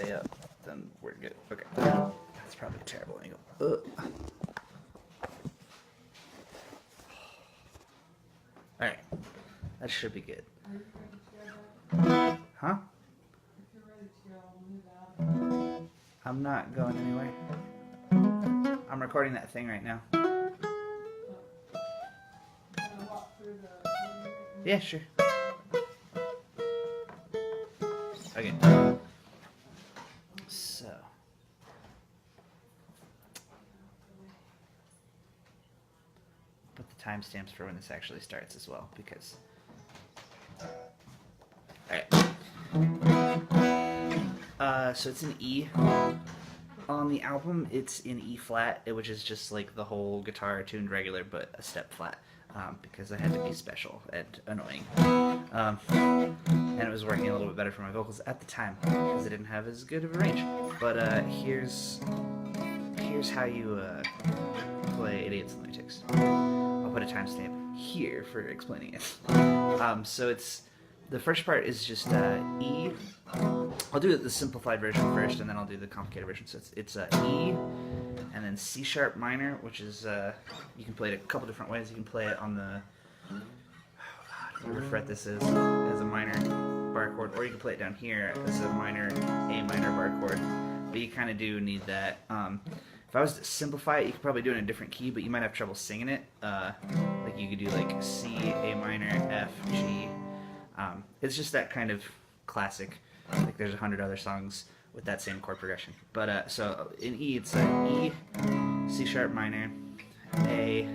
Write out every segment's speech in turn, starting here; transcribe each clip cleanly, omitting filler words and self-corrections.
A up, then we're good. Okay. That's probably a terrible angle. Alright. That should be good. Huh? I'm not going anywhere. I'm recording that thing right now. Yeah, sure. Okay. So. Put the timestamps for when this actually starts as well, because. Alright. So it's in E. On the album, it's in E flat, which is just like the whole guitar tuned regular, but a step flat. Because I had to be special and annoying. And it was working a little bit better for my vocals at the time, because I didn't have as good of a range. But here's how you play Idiots Lunatics. I'll put a timestamp here for explaining it. So it's, the first part is just E. I'll do the simplified version first, and then I'll do the complicated version. So it's E, and then C sharp minor, which is, you can play it a couple different ways. You can play it on the, whatever fret this is, as a minor bar chord, or you can play it down here as a minor A minor bar chord. But you kind of do need that. If I was to simplify it, you could probably do it in a different key, but you might have trouble singing it. Like you could do like C, A minor, F, G. It's just that kind of classic. Like there's 100 other songs with that same chord progression. But so in E, it's E, C sharp minor, A,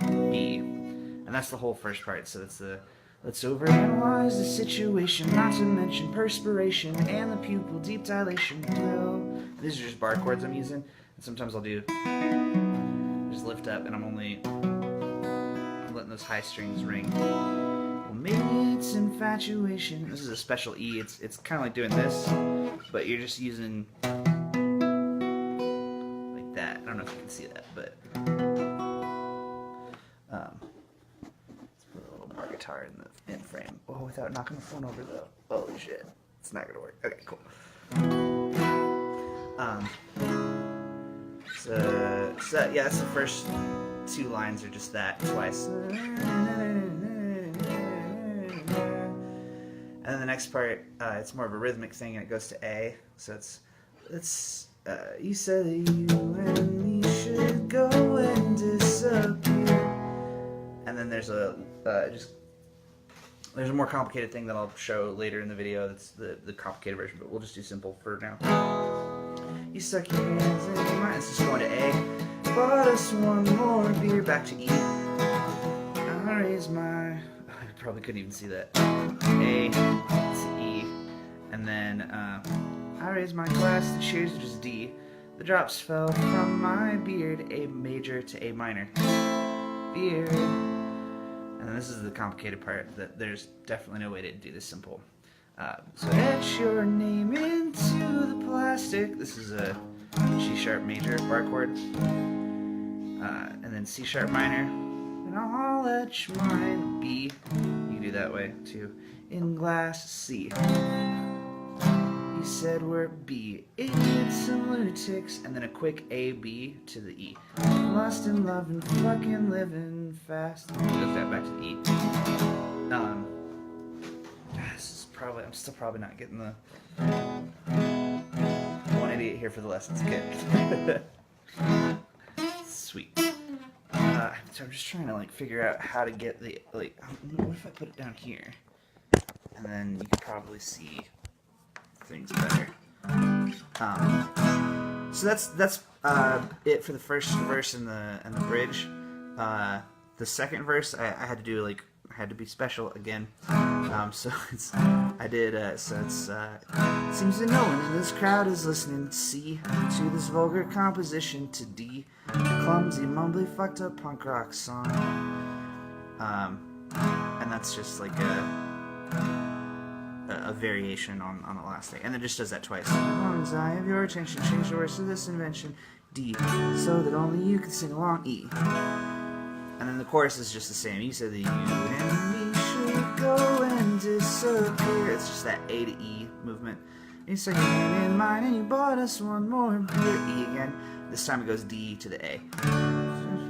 B, and that's the whole first part. So it's the let's overanalyze the situation, not to mention perspiration and the pupil deep dilation. Well, these are just bar chords I'm using, and sometimes I'll do just lift up, and I'm letting those high strings ring. Well, maybe it's infatuation. This is a special E. It's kind of like doing this, but you're just using like that. I don't know if you can see that, but let's put a little more guitar in the in frame. Oh, without knocking the phone over though. Holy shit, it's not gonna work. Okay, cool. So yeah, that's the first two lines are just that twice. And then the next part, it's more of a rhythmic thing, and it goes to A. So it's you said that you and me should go and disappear. And then there's a there's a more complicated thing that I'll show later in the video. That's the complicated version, but we'll just do simple for now. You stuck your hands in mine. It's just going to A. Bought us one more beer. Back to E. I raised my. I probably couldn't even see that. A to E, and then I raised my glass to cheers, which is D. The drops fell from my beard, A major to A minor. Beard. And then this is the complicated part, that there's definitely no way to do this simple. So etch your name into the plastic. This is a G sharp major bar chord. And then C sharp minor. And I'll etch mine B. You can do that way too. In glass C. He said we're B. Idiots and lunatics. And then a quick A, B to the E. Lost in love and fucking living fast. Lift that back to the E. This is probably, I'm still probably not getting the one idiot here for the lessons kid. Sweet. So I'm just trying to like figure out how to get the like. What if I put it down here, and then you can probably see things better. So that's it for the first verse and the bridge. The second verse I had to do like I had to be special again. So it's I did so it's seems that no one in this crowd is listening. C to this vulgar composition to D. Clumsy, mumbly, fucked up punk rock song. And that's just like a variation on the last thing. And then just does that twice. As long as I have your attention, change the words to this invention. D, so that only you can sing along. E. And then the chorus is just the same. You said that you and me should go and disappear. It's just that A to E movement. You stuck your hand in mine and you bought us one more beer. E again. This time it goes D to the A.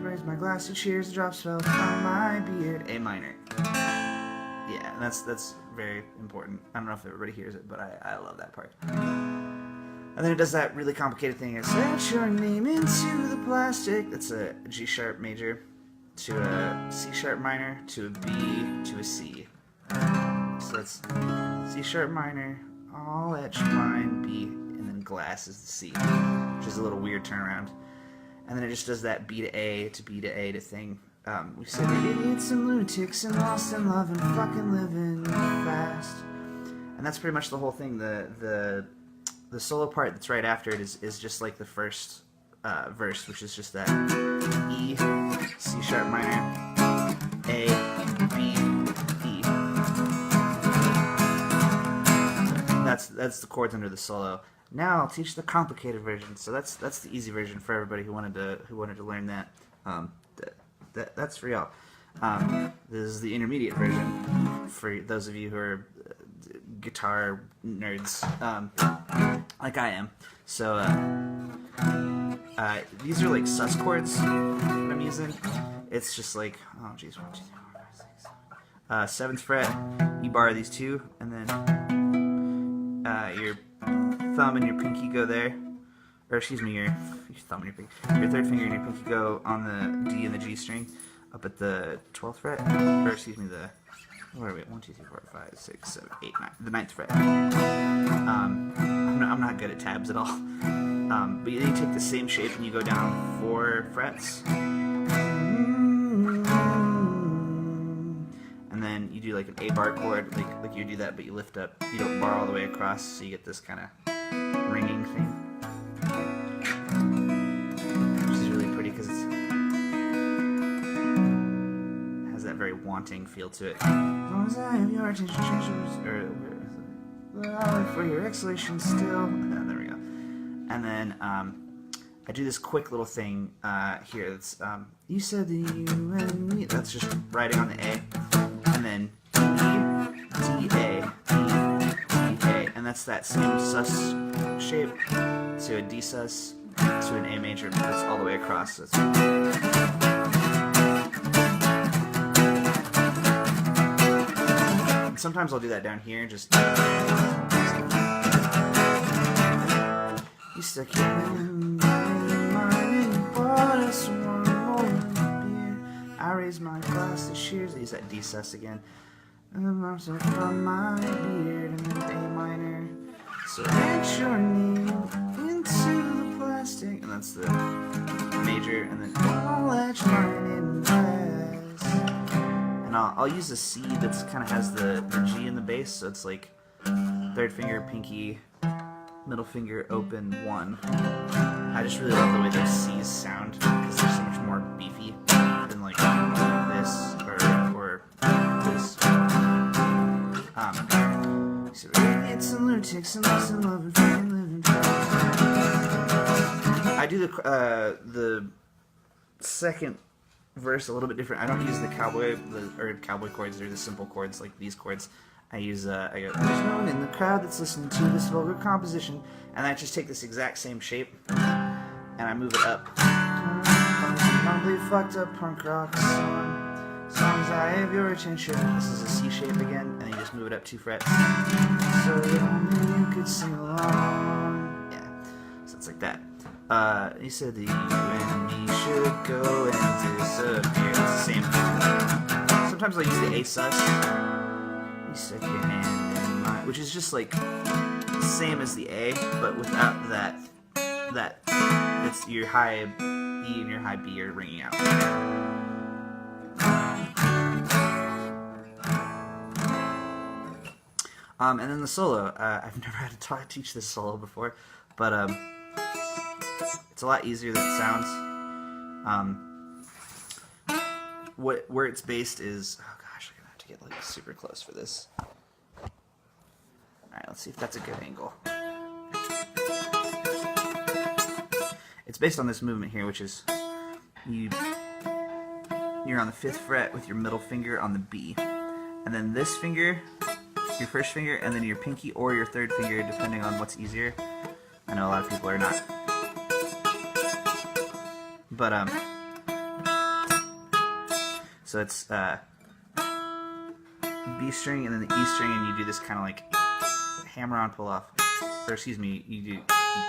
Raise my glass to cheers, the drops fell from my beard. A minor. Yeah, and that's very important. I don't know if everybody hears it, but I love that part. And then it does that really complicated thing. It set your name into the plastic. That's a G sharp major to a C sharp minor to a B to a C. So that's C sharp minor, all etched line, B, and then glass is the C, which is a little weird turnaround. And then it just does that B to A to B to A to thing. We said we're idiots and lunatics and lost in love and fucking living fast. And that's pretty much the whole thing. The solo part that's right after it is just like the first verse, which is just that E, C sharp minor, A, B, E. That's the chords under the solo. Now I'll teach the complicated version. So that's the easy version for everybody who wanted to learn that. That's for y'all. This is the intermediate version for those of you who are guitar nerds, like I am. So these are like sus chords that I'm using. It's just like, oh geez, 1, 2, 3, 4, 5, 6, 7th fret. You bar these two, and then your thumb and your pinky go there, or excuse me, your thumb and your pinky, your third finger and your pinky go on the D and the G string up at the 12th fret, or excuse me, the, where are we? 1, 2, 3, 4, 5, 6, 7, 8, 9, the 9th fret. I'm not good at tabs at all. But you take the same shape and you go down 4 frets, and then you do like an A bar chord, like you do that, but you lift up, you don't bar all the way across, so you get this kind of ringing thing, which is really pretty because it has that very wanting feel to it. As long as I have your attention, or for your exhalation still. There we go. And then I do this quick little thing here. That's you said that you and me. That's just writing on the A, and then E, D, A, E, D, A, and that's that same sus shape to a D sus to an A major. That's all the way across. So sometimes I'll do that down here, just. You stuck your hand in mine and you bought us one more beer. I raised my glass to cheers. I use that D sus again. And the moms are from my beard, and then A minor. So etch your name into the plastic, and that's the major, and then all etch mine in glass. And I'll use a C that's kind of has the G in the bass, so it's like third finger, pinky, middle finger, open, 1. I just really love the way those C's sound because they're so much more beefy than like this or this. So idiots and lunatics and lost in love and fucking living fast. I do the second verse a little bit different. I don't use the cowboy chords or the simple chords like these chords. I use I go, there's no one in the crowd that's listening to this vulgar composition, and I just take this exact same shape and I move it up. Humbly fucked up punk rock song. As long as I have your attention. This is a C shape again, and you just move it up 2 frets. So you could sing along. Yeah, so it's like that. He said that you and me should go and disappear. It's the same. Sometimes I'll use the A sus. You stick your hand in mine, which is just like the same as the A, but without that it's your high E and your high B are ringing out. And then the solo. I've never had to teach this solo before, but it's a lot easier than it sounds. Where it's based is, oh gosh, I'm gonna have to get like super close for this. All right, let's see if that's a good angle. It's based on this movement here, which is you're on the 5th fret with your middle finger on the B, and then this finger your first finger and then your pinky or your third finger, depending on what's easier. I know a lot of people are not. But so it's B string and then the E string, and you do this kind of like hammer on, pull off, or excuse me, you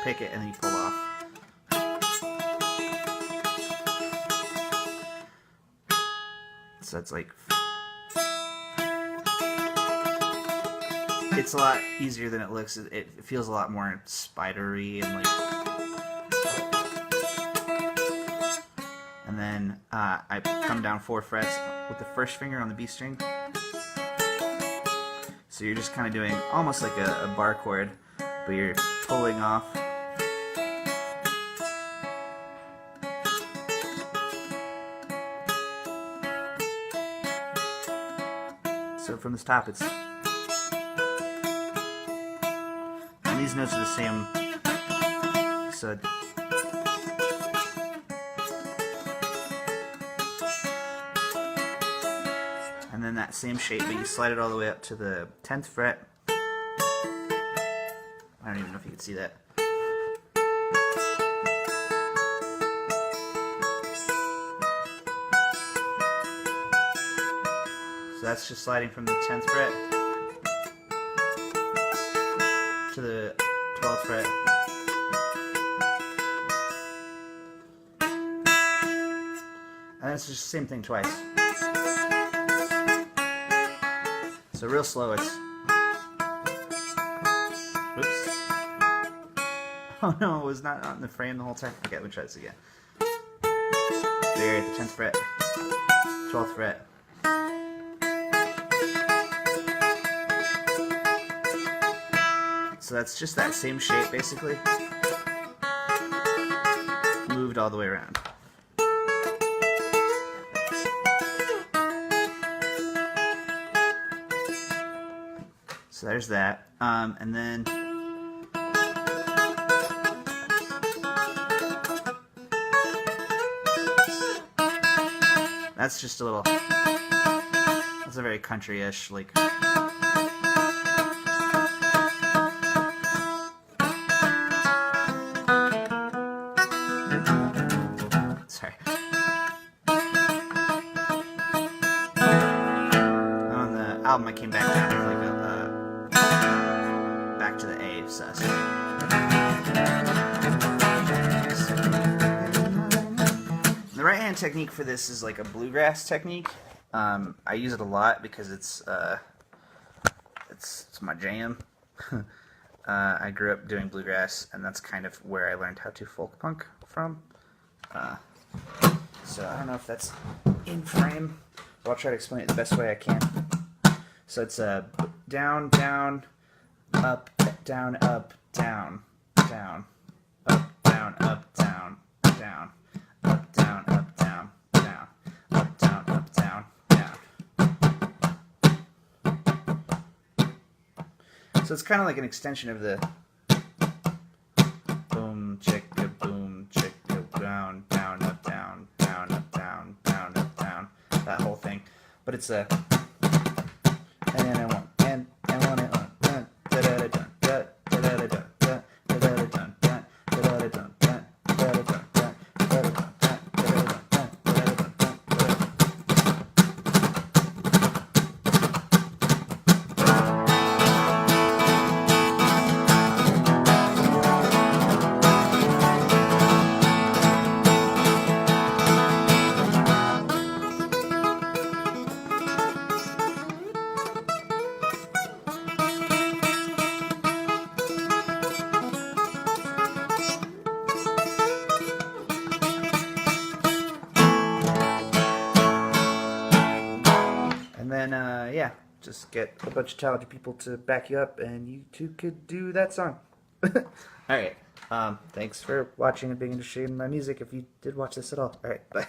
pick it and then you pull off. So it's like, it's a lot easier than it looks. It feels a lot more spidery and like. And then I come down 4 frets with the first finger on the B string. So you're just kind of doing almost like a bar chord, but you're pulling off. So from the top, it's, and these notes are the same. So and then that same shape, but you slide it all the way up to the 10th fret. I don't even know if you can see that. So that's just sliding from the 10th fret to the 12th fret. And it's just the same thing twice. So real slow, it's... Oops. Oh no, it was not on the frame the whole time. Okay, let me try this again. There, at the 10th fret, 12th fret. So that's just that same shape, basically, moved all the way around. So there's that, and then that's just a little, that's a very country-ish, like, sorry. On the album I came back down with like a back to the A sus. The right hand technique for this is like a bluegrass technique. I use it a lot because it's my jam. I grew up doing bluegrass, and that's kind of where I learned how to folk punk from. So I don't know if that's in frame, but I'll try to explain it the best way I can. So it's down, down, up, down, up, down, down, up, down, up, down, down, up, down, up, down, down, up, down, up, down, down. So it's kind of like an extension of the boom, chicka, boom, chicka, down, down, up, down, down, up, down, down, up, down, that whole thing. But it's a and then I want and one and on da da da da da da da da da da da da da And then, yeah, just get a bunch of talented people to back you up, and you too could do that song. Alright, thanks for watching and being interested in my music, if you did watch this at all. Alright, bye.